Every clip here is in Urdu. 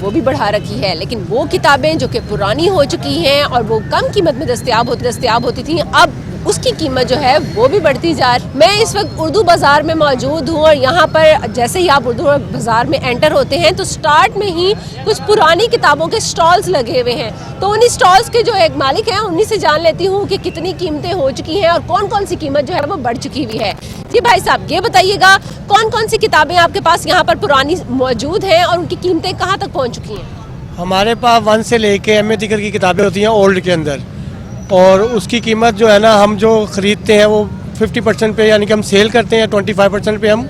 وہ بھی بڑھا رکھی ہے، لیکن وہ کتابیں جو کہ پرانی ہو چکی ہیں اور وہ کم قیمت میں دستیاب ہوتی تھیں، اب اس کی قیمت جو ہے وہ بھی بڑھتی جا رہی ہے۔ میں اس وقت اردو بازار میں موجود ہوں اور یہاں پر جیسے ہی آپ اردو بازار میں انٹر ہوتے ہیں تو سٹارٹ میں ہی کچھ پرانی کتابوں کے سٹالز لگے ہوئے ہیں، تو انہی سٹالز کے جو ایک مالک ہیں انہی سے جان لیتی ہوں کہ کتنی قیمتیں ہو چکی ہیں اور کون کون سی قیمت جو ہے وہ بڑھ چکی ہوئی ہے۔ جی بھائی صاحب، یہ بتائیے گا کون کون سی کتابیں آپ کے پاس یہاں پر پرانی موجود ہیں اور ان کی قیمتیں کہاں تک پہنچ چکی ہیں؟ ہمارے پاس 1 سے لے کے ایم اے دیگر کی کتابیں ہوتی ہیں اولڈ کے اندر، اور اس کی قیمت جو ہے نا ہم جو خریدتے ہیں وہ 50% پہ، یعنی کہ ہم سیل کرتے ہیں 25% پہ ہم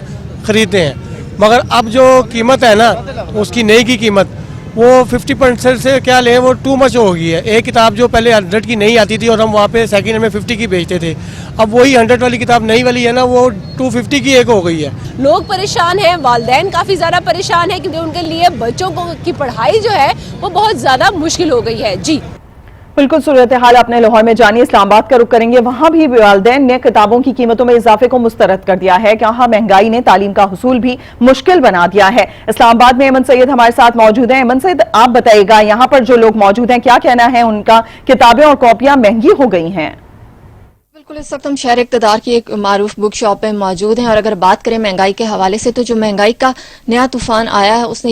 خریدتے ہیں، مگر اب جو قیمت ہے نا اس کی نئی کی قیمت وہ 50% سے کیا لیں وہ ٹو مچ ہو گئی ہے۔ ایک کتاب جو پہلے 100 کی نہیں آتی تھی اور ہم وہاں پہ سیکنڈ ہینڈ میں 50 کی بیچتے تھے، اب وہی 100 والی کتاب نئی والی ہے نا وہ 250 کی ایک ہو گئی ہے۔ لوگ پریشان ہیں، والدین کافی زیادہ پریشان ہیں کیونکہ ان کے لیے بچوں کی پڑھائی جو ہے وہ بہت زیادہ مشکل ہو گئی ہے۔ جی بالکل، صورتحال اپنے لاہور میں جانی اسلام آباد کا رخ کریں گے۔ وہاں بھی والدین نے کتابوں کی قیمتوں میں اضافے کو مسترد کر دیا ہے کہ وہاں مہنگائی نے تعلیم کا حصول بھی مشکل بنا دیا ہے۔ اسلام آباد میں ایمن سید ہمارے ساتھ موجود ہیں۔ ایمن سید، آپ بتائیے گا یہاں پر جو لوگ موجود ہیں کیا کہنا ہے ان کا؟ کتابیں اور کاپیاں مہنگی ہو گئی ہیں۔ بالکل، اس وقت ہم شہر اقتدار کی ایک معروف بک شاپ پہ موجود ہیں، اور اگر بات کریں مہنگائی کے حوالے سے تو جو مہنگائی کا نیا طوفان آیا ہے اس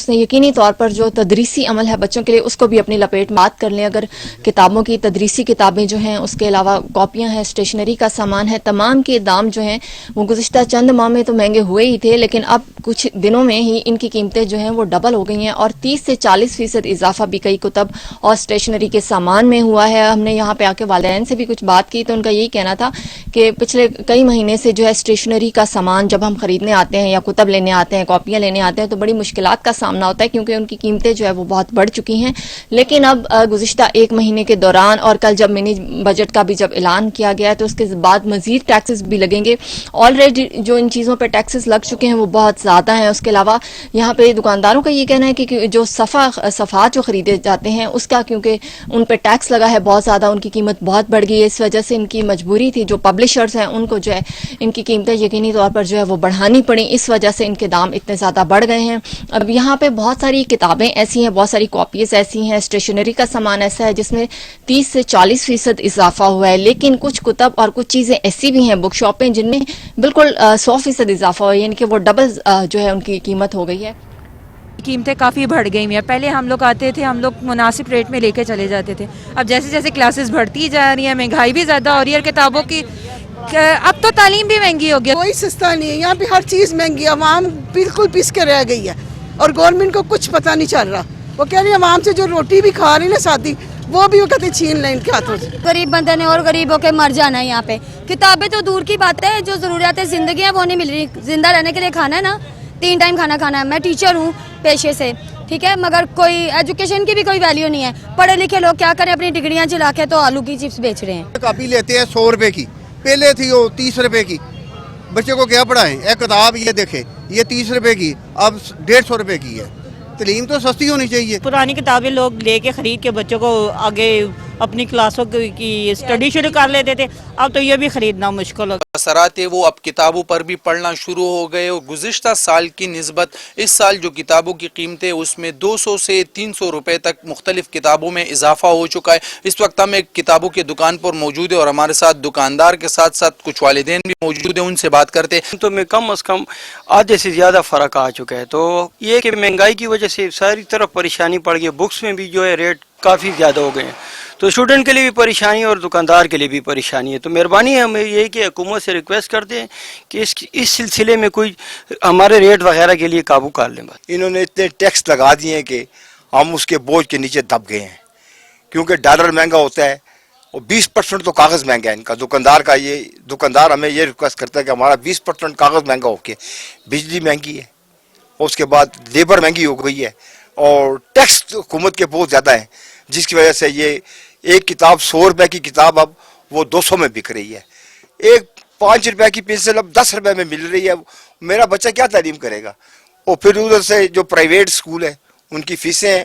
نے یقینی طور پر جو تدریسی عمل ہے بچوں کے لیے اس کو بھی اپنی لپیٹ میں بات کر لیں۔ اگر کتابوں کی تدریسی کتابیں جو ہیں، اس کے علاوہ کاپیاں ہیں، اسٹیشنری کا سامان ہے، تمام کے دام جو ہیں وہ گزشتہ چند ماہ میں تو مہنگے ہوئے ہی تھے، لیکن اب کچھ دنوں میں ہی ان کی قیمتیں جو ہیں وہ ڈبل ہو گئی ہیں، اور 30 سے 40% اضافہ بھی کئی کتب اور اسٹیشنری کے سامان میں ہوا ہے۔ ہم نے یہاں پہ آ کے والدین سے بھی کچھ بات کی تو ان کا یہی کہنا تھا کہ پچھلے کئی مہینے سے جو ہے اسٹیشنری کا سامان جب ہم خریدنے آتے ہیں یا کتب لینے آتے ہیں، کاپیاں لینے آتے ہیں تو بڑی مشکلات کا سامنا ہوتا ہے کیونکہ ان کی قیمتیں جو ہے وہ بہت بڑھ چکی ہیں۔ لیکن اب گزشتہ ایک مہینے کے دوران اور کل جب منی بجٹ کا بھی جب اعلان کیا گیا ہے تو اس کے بعد مزید ٹیکسز بھی لگیں گے۔ آلریڈی جو ان چیزوں پہ ٹیکسز لگ چکے ہیں وہ بہت زیادہ ہیں۔ اس کے علاوہ یہاں پہ دکانداروں کا یہ کہنا ہے کہ جو صفحات جو خریدے جاتے ہیں اس کا کیونکہ ان پہ ٹیکس لگا ہے بہت زیادہ، ان کی قیمت بہت بڑھ گئی ہے، اس وجہ سے ان کی مجبوری تھی جو پبلشرز ہیں ان کو جو ہے ان کی قیمتیں یقینی طور پر جو ہے وہ بڑھانی پڑیں، اس وجہ سے ان کے دام اتنے زیادہ بڑھ گئے ہیں۔ اب یہاں پہ بہت ساری کتابیں ایسی ہیں، بہت ساری کاپیز ایسی ہیں، اسٹیشنری کا سامان ایسا ہے جس میں 30 سے 40% اضافہ ہوا ہے، لیکن کچھ کتب اور کچھ چیزیں ایسی بھی ہیں بک شاپیں جن میں بالکل 100% اضافہ ہوا ہے، یعنی کہ وہ ڈبل جو ہے ان کی قیمت ہو گئی ہے۔ قیمتیں کافی بڑھ گئی ہیں۔ پہلے ہم لوگ آتے تھے، ہم لوگ مناسب ریٹ میں لے کے چلے جاتے تھے، اب جیسے جیسے کلاسز بڑھتی جا رہی ہیں مہنگائی بھی زیادہ ہو رہی ہے، کتابوں کی اب تو تعلیم بھی مہنگی ہو گئی، کوئی سستا نہیں ہے یہاں پہ، ہر چیز مہنگی ہے، عوام بالکل پیس کے رہ گئی ہے اور گورنمنٹ کو کچھ پتہ نہیں چل رہا۔ وہ کہہ رہی ہے عوام سے جو روٹی بھی کھا رہی نا سادی وہ بھی وہ کہتے چھین لیں ان کے ہاتھوں سے۔ غریب بندے نے اور غریبوں کے مر جانا ہے یہاں پہ۔ کتابیں تو دور کی بات ہے، جو ضروریات زندگی ہے وہ نہیں مل رہی۔ زندہ رہنے کے لیے کھانا ہے نا، 3 ٹائم کھانا کھانا ہے۔ میں ٹیچر ہوں پیشے سے، ٹھیک ہے، مگر کوئی ایجوکیشن کی بھی کوئی ویلیو نہیں ہے۔ پڑھے لکھے لوگ کیا کریں، اپنی ڈگریاں جلا کے تو آلو کی چپس بیچ رہے ہیں۔ کاپی لیتے ہیں 100 روپے کی، پہلے تھی وہ 30 روپے کی، بچے کو کیا پڑھائیں؟ ایک کتاب یہ دیکھیں یہ 30 روپے کی اب 150 روپے کی ہے۔ تعلیم تو سستی ہونی چاہیے۔ پرانی کتابیں لوگ لے کے خرید کے بچوں کو آگے اپنی کلاسوں کی اسٹڈی شروع کر لیتے تھے، اب تو یہ بھی خریدنا مشکل ہوتا ہے۔ اثرات وہ اب کتابوں پر بھی پڑھنا شروع ہو گئے اور گزشتہ سال کی نسبت اس سال جو کتابوں کی قیمتیں اس میں 200 سے 300 روپے تک مختلف کتابوں میں اضافہ ہو چکا ہے۔ اس وقت ہم ایک کتابوں کی دکان پر موجود ہے اور ہمارے ساتھ دکاندار کے ساتھ ساتھ کچھ والدین بھی موجود ہیں، ان سے بات کرتے ہیں۔ تو میں کم از کم آدھے سے زیادہ فرق آ چکا ہے، تو یہ کہ مہنگائی کی وجہ سے ساری طرف پریشانی پڑ گئی، بکس میں بھی جو ہے ریٹ کافی زیادہ ہو گئے ہیں، تو اسٹوڈنٹ کے لیے بھی پریشانی اور دکاندار کے لیے بھی پریشانی ہے۔ تو مہربانی ہے ہمیں یہ کہ حکومت سے ریکویسٹ کرتے ہیں کہ اس سلسلے میں کوئی ہمارے ریٹ وغیرہ کے لیے قابو کر لیں۔ انہوں نے اتنے ٹیکس لگا دیے ہیں کہ ہم اس کے بوجھ کے نیچے دب گئے ہیں، کیونکہ ڈالر مہنگا ہوتا ہے اور 20% تو کاغذ مہنگا ہے ان کا۔ دکاندار ہمیں یہ ریکویسٹ کرتا ہے کہ ہمارا 20% کاغذ مہنگا ہو کے، بجلی مہنگی ہے اور اس کے بعد لیبر مہنگی ہو گئی ہے اور ٹیکس حکومت کے بہت زیادہ ہیں، جس کی وجہ سے یہ ایک کتاب 100 روپے کی کتاب اب وہ 200 میں بک رہی ہے، ایک 5 روپے کی پنسل اب 10 روپے میں مل رہی ہے۔ میرا بچہ کیا تعلیم کرے گا؟ اور پھر ادھر سے جو پرائیویٹ اسکول ہے ان کی فیسیں ہیں